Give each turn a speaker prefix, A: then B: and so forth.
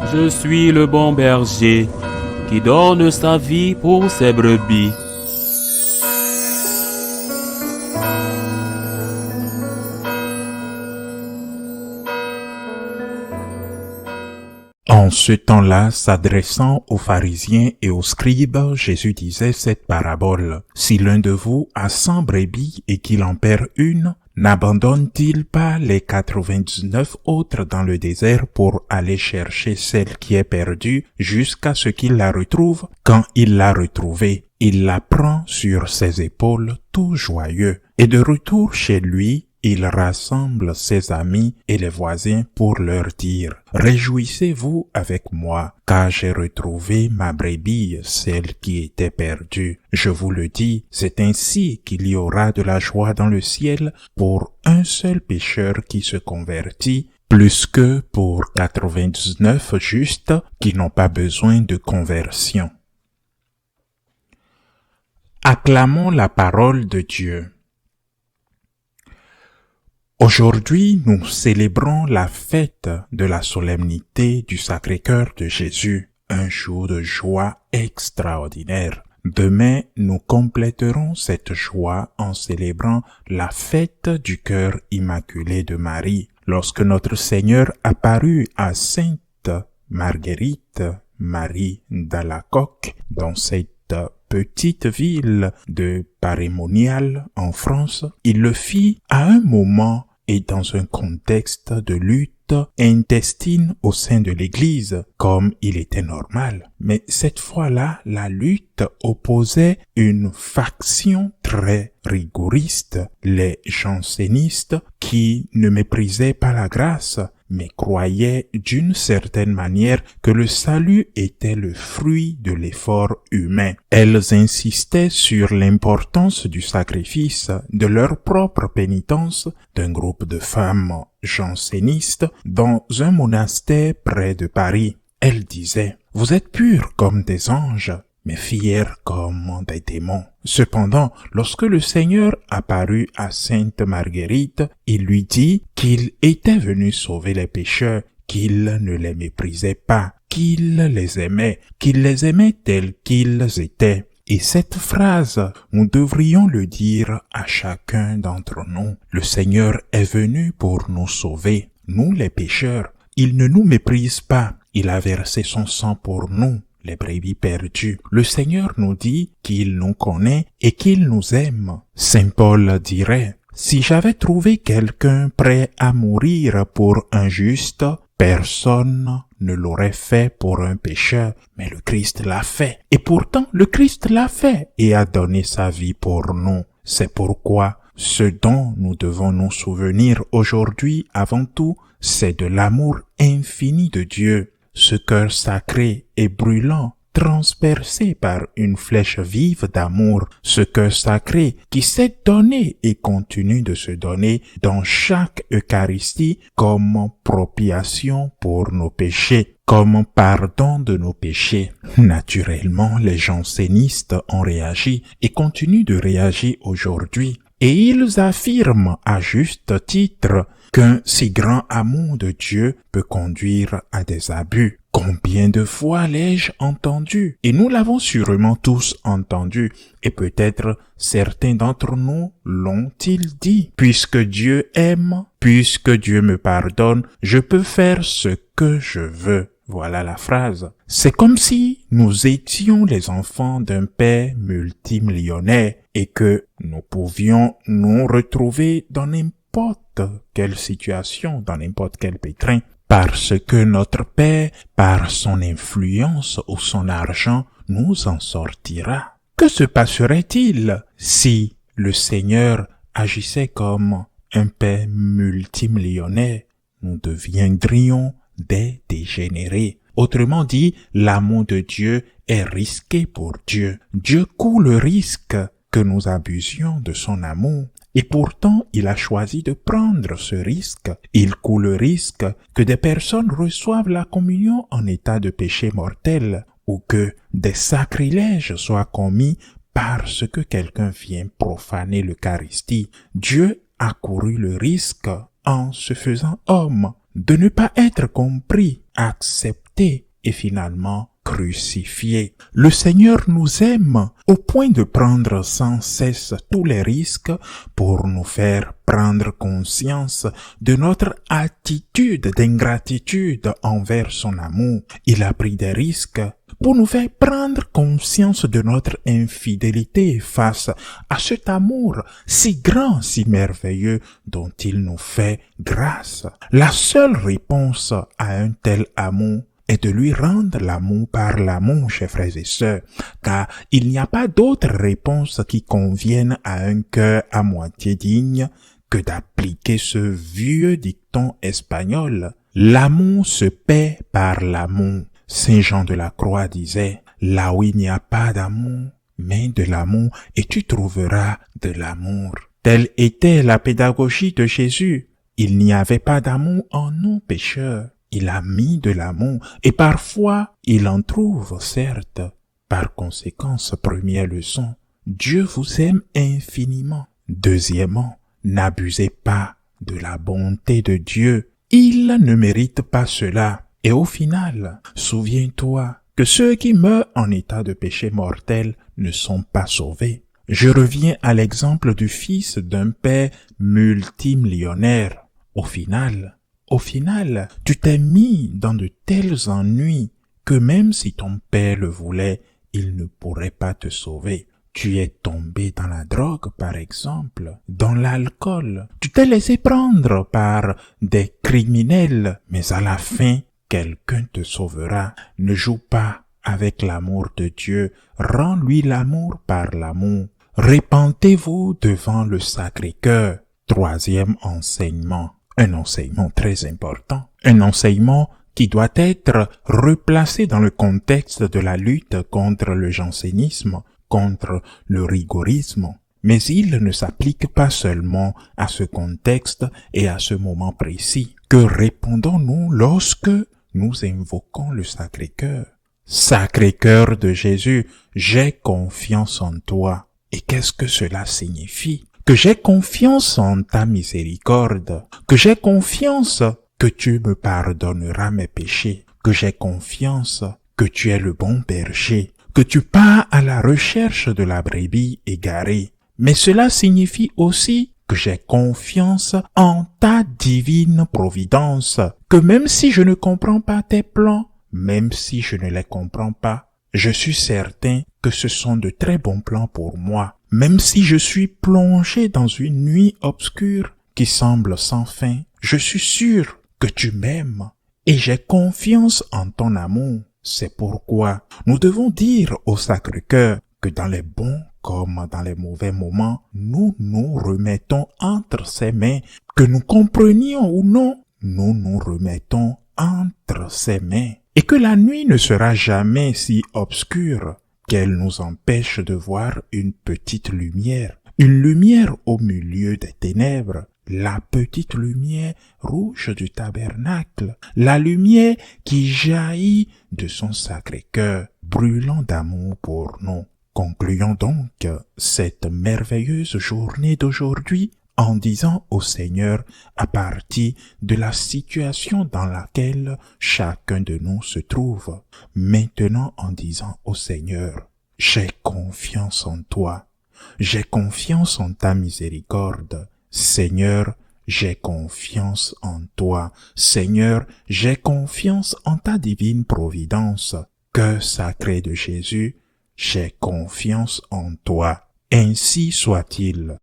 A: Je suis le bon berger qui donne sa vie pour ses brebis.
B: En ce temps-là, s'adressant aux pharisiens et aux scribes, Jésus disait cette parabole. Si l'un de vous a 100 brebis et qu'il en perd une, n'abandonne-t-il pas les 99 autres dans le désert pour aller chercher celle qui est perdue jusqu'à ce qu'il la retrouve? Quand il l'a retrouvée, il la prend sur ses épaules tout joyeux. Et de retour chez lui, il rassemble ses amis et les voisins pour leur dire « Réjouissez-vous avec moi, car j'ai retrouvé ma brebis, celle qui était perdue. Je vous le dis, c'est ainsi qu'il y aura de la joie dans le ciel pour un seul pécheur qui se convertit, plus que pour 99 justes qui n'ont pas besoin de conversion. » Acclamons la parole de Dieu. Aujourd'hui, nous célébrons la fête de la solennité du Sacré-Cœur de Jésus, un jour de joie extraordinaire. Demain, nous compléterons cette joie en célébrant la fête du cœur immaculé de Marie, lorsque notre Seigneur apparut à Sainte Marguerite Marie d'Alacoque, dans cette petite ville de Parémonial en France. Il le fit à un moment et dans un contexte de lutte intestine au sein de l'Église, comme il était normal. Mais cette fois-là, la lutte opposait une faction très rigoriste, les jansénistes, qui ne méprisaient pas la grâce, mais croyaient d'une certaine manière que le salut était le fruit de l'effort humain. Elles insistaient sur l'importance du sacrifice, de leur propre pénitence, d'un groupe de femmes jansénistes dans un monastère près de Paris. Elles disaient « Vous êtes purs comme des anges, mais fiers comme des démons. » Cependant, lorsque le Seigneur apparut à Sainte Marguerite, il lui dit qu'il était venu sauver les pécheurs, qu'il ne les méprisait pas, qu'il les aimait tels qu'ils étaient. Et cette phrase, nous devrions le dire à chacun d'entre nous. Le Seigneur est venu pour nous sauver, nous les pécheurs. Il ne nous méprise pas, il a versé son sang pour nous, les brebis perdues. Le Seigneur nous dit qu'il nous connaît et qu'il nous aime. Saint Paul dirait, « Si j'avais trouvé quelqu'un prêt à mourir pour un juste, personne ne l'aurait fait pour un pécheur, mais le Christ l'a fait. Et pourtant, le Christ l'a fait et a donné sa vie pour nous. C'est pourquoi ce dont nous devons nous souvenir aujourd'hui avant tout, c'est de l'amour infini de Dieu. Ce cœur sacré et brûlant, transpercé par une flèche vive d'amour, ce cœur sacré qui s'est donné et continue de se donner dans chaque Eucharistie comme propiation pour nos péchés, comme pardon de nos péchés. Naturellement, les jansénistes ont réagi et continuent de réagir aujourd'hui. Et ils affirment à juste titre qu'un si grand amour de Dieu peut conduire à des abus. Combien de fois l'ai-je entendu? Et nous l'avons sûrement tous entendu, et peut-être certains d'entre nous l'ont-ils dit. Puisque Dieu aime, puisque Dieu me pardonne, je peux faire ce que je veux. Voilà la phrase. C'est comme si nous étions les enfants d'un père multimillionnaire et que nous pouvions nous retrouver dans n'importe quelle situation, dans n'importe quel pétrin, parce que notre père, par son influence ou son argent, nous en sortira. Que se passerait-il si le Seigneur agissait comme un père multimillionnaire? Nous deviendrions des dégénérés. Autrement dit, l'amour de Dieu est risqué pour Dieu. Dieu court le risque que nous abusions de son amour. Et pourtant, il a choisi de prendre ce risque. Il court le risque que des personnes reçoivent la communion en état de péché mortel ou que des sacrilèges soient commis parce que quelqu'un vient profaner l'Eucharistie. Dieu a couru le risque, en se faisant homme, de ne pas être compris, accepté arrêté et finalement crucifié. Le Seigneur nous aime au point de prendre sans cesse tous les risques pour nous faire prendre conscience de notre attitude d'ingratitude envers son amour. Il a pris des risques pour nous faire prendre conscience de notre infidélité face à cet amour si grand, si merveilleux dont il nous fait grâce. La seule réponse à un tel amour est de lui rendre l'amour par l'amour, chers frères et sœurs, car il n'y a pas d'autre réponse qui convienne à un cœur à moitié digne que d'appliquer ce vieux dicton espagnol. L'amour se paie par l'amour. Saint Jean de la Croix disait, là où il n'y a pas d'amour, mais de l'amour, et tu trouveras de l'amour. Telle était la pédagogie de Jésus. Il n'y avait pas d'amour en nous, pécheurs. Il a mis de l'amour, et parfois il en trouve, certes. Par conséquent, première leçon, Dieu vous aime infiniment. Deuxièmement, n'abusez pas de la bonté de Dieu. Il ne mérite pas cela. Et au final, souviens-toi que ceux qui meurent en état de péché mortel ne sont pas sauvés. Je reviens à l'exemple du fils d'un père multimillionnaire. Au final, tu t'es mis dans de tels ennuis que même si ton père le voulait, il ne pourrait pas te sauver. Tu es tombé dans la drogue, par exemple, dans l'alcool. Tu t'es laissé prendre par des criminels, mais à la fin, quelqu'un te sauvera. Ne joue pas avec l'amour de Dieu. Rends-lui l'amour par l'amour. Répentez-vous devant le Sacré-Cœur. Troisième enseignement. Un enseignement très important. Un enseignement qui doit être replacé dans le contexte de la lutte contre le jansénisme, contre le rigorisme. Mais il ne s'applique pas seulement à ce contexte et à ce moment précis. Que répondons-nous lorsque nous invoquons le Sacré-Cœur? Sacré-Cœur de Jésus, j'ai confiance en toi. Et qu'est-ce que cela signifie? Que j'ai confiance en ta miséricorde, que j'ai confiance que tu me pardonneras mes péchés, que j'ai confiance que tu es le bon berger, que tu pars à la recherche de la brebis égarée. Mais cela signifie aussi que j'ai confiance en ta divine providence, que même si je ne comprends pas tes plans, même si je ne les comprends pas, je suis certain que ce sont de très bons plans pour moi. Même si je suis plongé dans une nuit obscure qui semble sans fin, je suis sûr que tu m'aimes et j'ai confiance en ton amour. C'est pourquoi nous devons dire au Sacré-Cœur que dans les bons comme dans les mauvais moments, nous nous remettons entre ses mains, que nous comprenions ou non, nous nous remettons entre ses mains, et que la nuit ne sera jamais si obscure qu'elle nous empêche de voir une petite lumière au milieu des ténèbres, la petite lumière rouge du tabernacle, la lumière qui jaillit de son Sacré-Cœur, brûlant d'amour pour nous. Concluons donc cette merveilleuse journée d'aujourd'hui en disant au Seigneur, à partir de la situation dans laquelle chacun de nous se trouve, maintenant en disant au Seigneur, j'ai confiance en toi, j'ai confiance en ta miséricorde, Seigneur, j'ai confiance en toi, Seigneur, j'ai confiance en ta divine providence, cœur sacré de Jésus, j'ai confiance en toi, ainsi soit-il.